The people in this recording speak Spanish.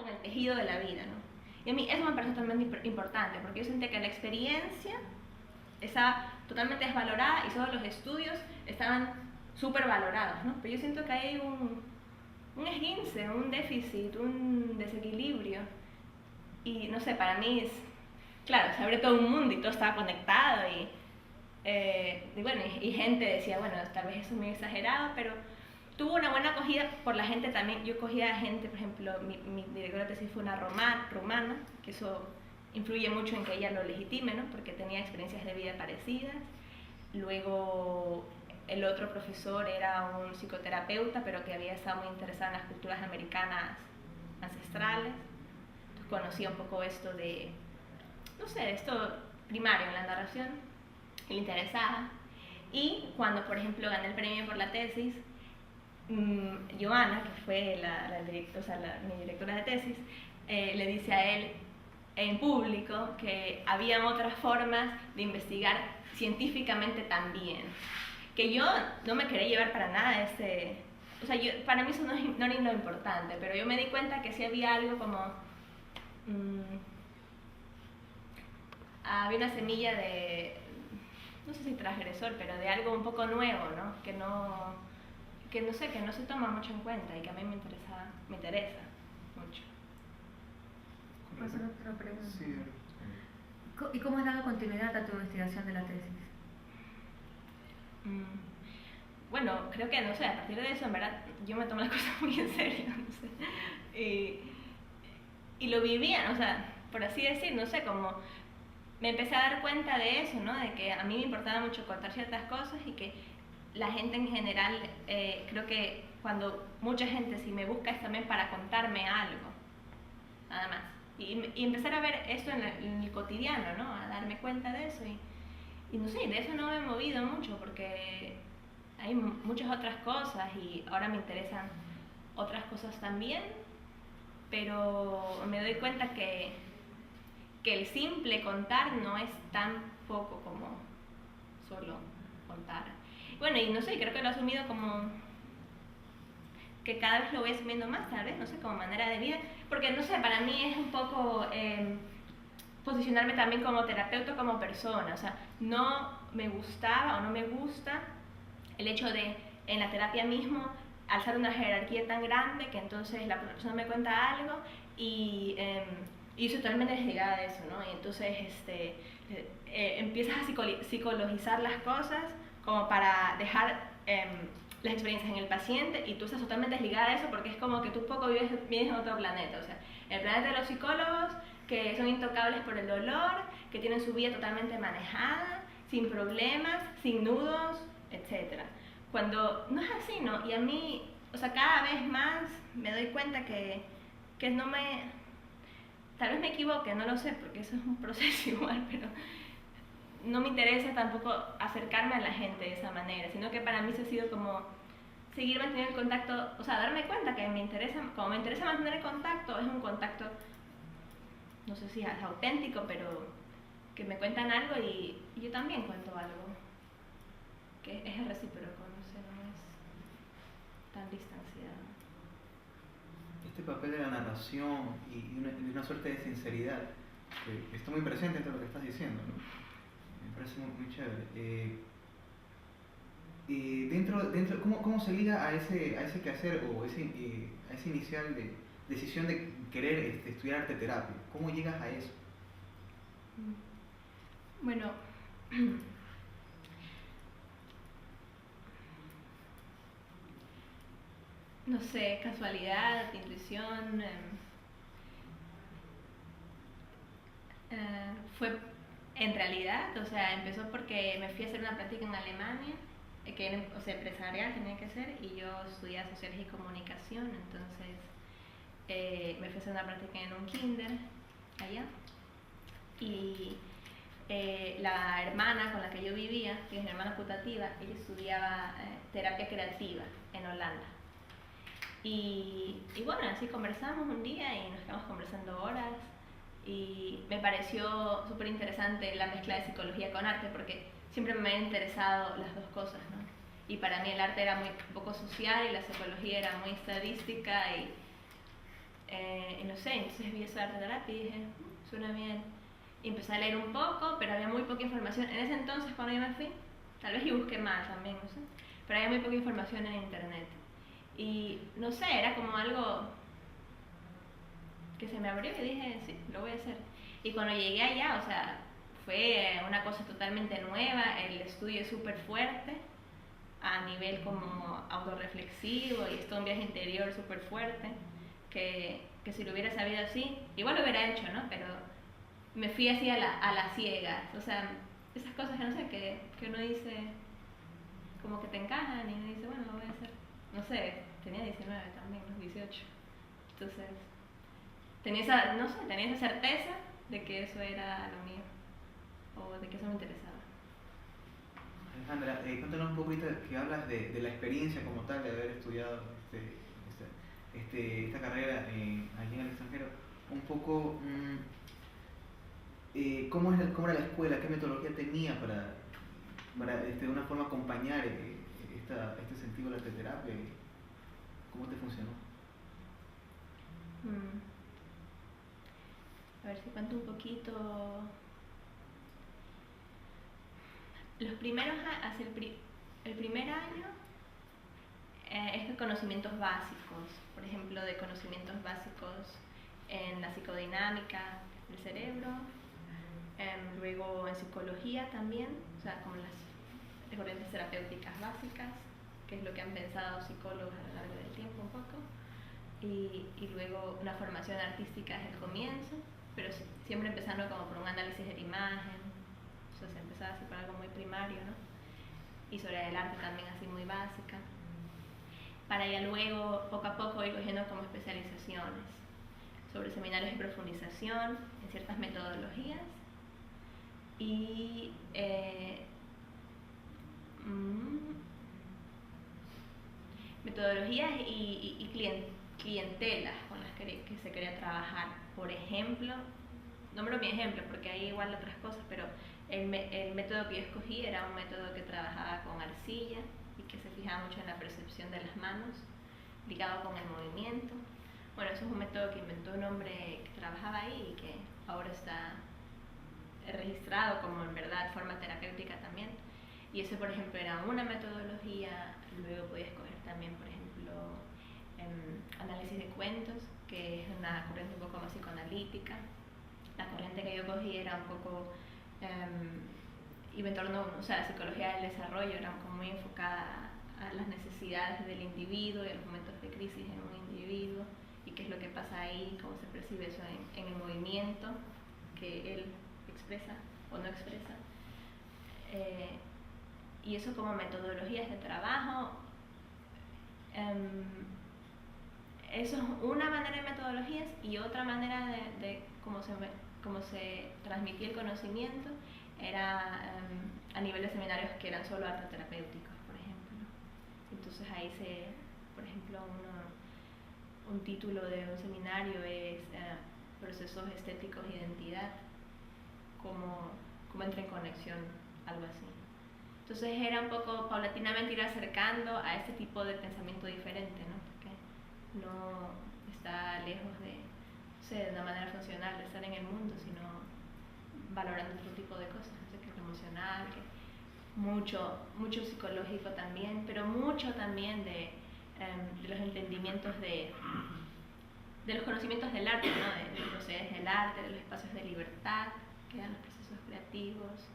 en el tejido de la vida, ¿no? Y a mí eso me parece totalmente importante, porque yo sentía que la experiencia estaba totalmente desvalorada y solo los estudios estaban súper valorados, ¿no? Pero yo siento que hay un esguince, un déficit, un desequilibrio. Y no sé, para mí es, claro, se abre todo un mundo y todo estaba conectado y bueno, y gente decía, bueno, tal vez eso es muy exagerado, pero tuvo una buena acogida por la gente también. Yo cogía a gente, por ejemplo, mi directora de tesis fue una rumana, que eso influye mucho en que ella lo legitime, ¿no? Porque tenía experiencias de vida parecidas. Luego el otro profesor era un psicoterapeuta, pero que había estado muy interesado en las culturas americanas ancestrales. Entonces conocía un poco esto de, no sé, esto primario en la narración, y le interesaba. Y cuando, por ejemplo, gané el premio por la tesis, Joana, que fue mi directora de tesis, le dice a él en público que había otras formas de investigar científicamente también. Que yo no me quería llevar para nada o sea, para mí eso no era lo importante, pero yo me di cuenta que sí había algo como... había una semilla de, no sé si transgresor, pero de algo un poco nuevo, ¿no? Que no sé, que no se toma mucho en cuenta y que a mí me interesa mucho. ¿Puedo hacer otra pregunta? Sí. ¿Y cómo has dado continuidad a tu investigación de la tesis? Bueno, creo que, no sé, a partir de eso, en verdad, yo me tomo las cosas muy en serio, no sé. Y lo vivía, o sea, por así decir, no sé, como me empecé a dar cuenta de eso, ¿no? De que a mí me importaba mucho contar ciertas cosas y que la gente en general, creo que cuando mucha gente si me busca es también para contarme algo, nada más. Y empezar a ver esto en el cotidiano, ¿no? A darme cuenta de eso y no sé, de eso no me he movido mucho porque hay muchas otras cosas y ahora me interesan otras cosas también, pero me doy cuenta que el simple contar no es tan poco como solo contar. Bueno, y no sé, creo que lo he asumido como que cada vez lo voy asumiendo más, tal vez, no sé, como manera de vida, porque no sé, para mí es un poco posicionarme también como terapeuta, como persona, o sea, no me gustaba o no me gusta el hecho de en la terapia mismo alzar una jerarquía tan grande que entonces la persona me cuenta algo y yo soy totalmente desligada de eso, ¿no? Y entonces empiezas a psicologizar las cosas como para dejar las experiencias en el paciente y tú estás totalmente desligada de eso porque es como que tú poco vives en otro planeta, o sea, el planeta de los psicólogos que son intocables por el dolor, que tienen su vida totalmente manejada, sin problemas, sin nudos, etc. Cuando no es así, ¿no? Y a mí, o sea, cada vez más me doy cuenta que no me... Tal vez me equivoque, no lo sé, porque eso es un proceso igual, pero no me interesa tampoco acercarme a la gente de esa manera, sino que para mí eso ha sido como seguir manteniendo el contacto, o sea, darme cuenta que como me interesa mantener el contacto, es un contacto, no sé si es auténtico, pero que me cuentan algo y yo también cuento algo, que es recíproco, no sé, no es tan distanciado. Este papel de la narración y una suerte de sinceridad que está muy presente en todo lo que estás diciendo, ¿no? Me parece muy chévere. ¿Cómo se liga a ese quehacer o a esa inicial decisión de querer estudiar arte terapia? ¿Cómo llegas a eso? Bueno, no sé, casualidad, intuición, fue en realidad, o sea, empezó porque me fui a hacer una práctica en Alemania, o sea, empresarial tenía que ser, y yo estudié sociología y comunicación, entonces me fui a hacer una práctica en un kinder allá, y la hermana con la que yo vivía, que es mi hermana putativa, ella estudiaba terapia creativa en Holanda. Y bueno, así conversamos un día y nos quedamos conversando horas y me pareció súper interesante la mezcla de psicología con arte porque siempre me han interesado las dos cosas, ¿no? Y para mí el arte era muy poco social y la psicología era muy estadística y no sé, entonces vi eso de arte terapia y dije, suena bien. Y empecé a leer un poco, pero había muy poca información. En ese entonces, cuando yo me fui, tal vez y busqué más también, no sé, pero había muy poca información en internet. Y no sé, era como algo que se me abrió y dije, sí, lo voy a hacer. Y cuando llegué allá, o sea, fue una cosa totalmente nueva, el estudio es súper fuerte, a nivel como autorreflexivo, y es todo un viaje interior súper fuerte, que si lo hubiera sabido así, igual lo hubiera hecho, ¿no? Pero me fui así a las ciegas, o sea, esas cosas que no sé, que uno dice, como que te encajan y uno dice, bueno, lo voy a hacer. No sé, tenía 19 también, ¿no? 18. Entonces, tenía esa, no sé, tenía esa certeza de que eso era lo mío, o de que eso me interesaba. Alejandra, cuéntanos un poquito que hablas de la experiencia como tal de haber estudiado esta carrera allí en el extranjero. Un poco, ¿cómo era la escuela? ¿Qué metodología tenía para de una forma acompañar este sentido de la arteterapia? ¿Cómo te funcionó? A ver si cuento un poquito. Los primeros, hacia el primer año es de conocimientos básicos, por ejemplo, de conocimientos básicos en la psicodinámica del cerebro, luego en psicología también, o sea, como las corrientes terapéuticas básicas, que es lo que han pensado psicólogos a lo largo del tiempo un poco, y luego una formación artística desde el comienzo, pero siempre empezando como por un análisis de la imagen, o sea, se empezaba así por algo muy primario, ¿no? Y sobre el arte también así muy básica, para ya luego poco a poco ir cogiendo como especializaciones sobre seminarios de profundización en ciertas metodologías y metodologías y clientelas con las que se quería trabajar. Por ejemplo, nombro mi ejemplo porque hay igual otras cosas, pero el método que yo escogí era un método que trabajaba con arcilla y que se fijaba mucho en la percepción de las manos, ligado con el movimiento. Bueno, eso es un método que inventó un hombre que trabajaba ahí y que ahora está registrado como en verdad forma terapéutica también. Y ese, por ejemplo, era una metodología. Luego podía escoger también, por ejemplo, análisis de cuentos, que es una corriente un poco más psicoanalítica. La corriente que yo cogí era un poco iba en torno, o sea, la psicología del desarrollo era como muy enfocada a las necesidades del individuo y a los momentos de crisis en un individuo y qué es lo que pasa ahí, cómo se percibe eso en el movimiento que él expresa o no expresa. Y eso como metodologías de trabajo. Eso es una manera de metodologías, y otra manera de cómo se transmitía el conocimiento era a nivel de seminarios que eran solo arte terapéuticos, por ejemplo. Entonces ahí por ejemplo, un título de un seminario es procesos estéticos de identidad, cómo entra en conexión, algo así. Entonces era un poco paulatinamente ir acercando a este tipo de pensamiento diferente, ¿no? Porque no está lejos de una manera funcional de estar en el mundo, sino valorando otro tipo de cosas, no sé, que es lo emocional, que mucho psicológico también, pero mucho también de los entendimientos de los conocimientos del arte, ¿no? De los procesos del arte, de los espacios de libertad, que dan los procesos creativos.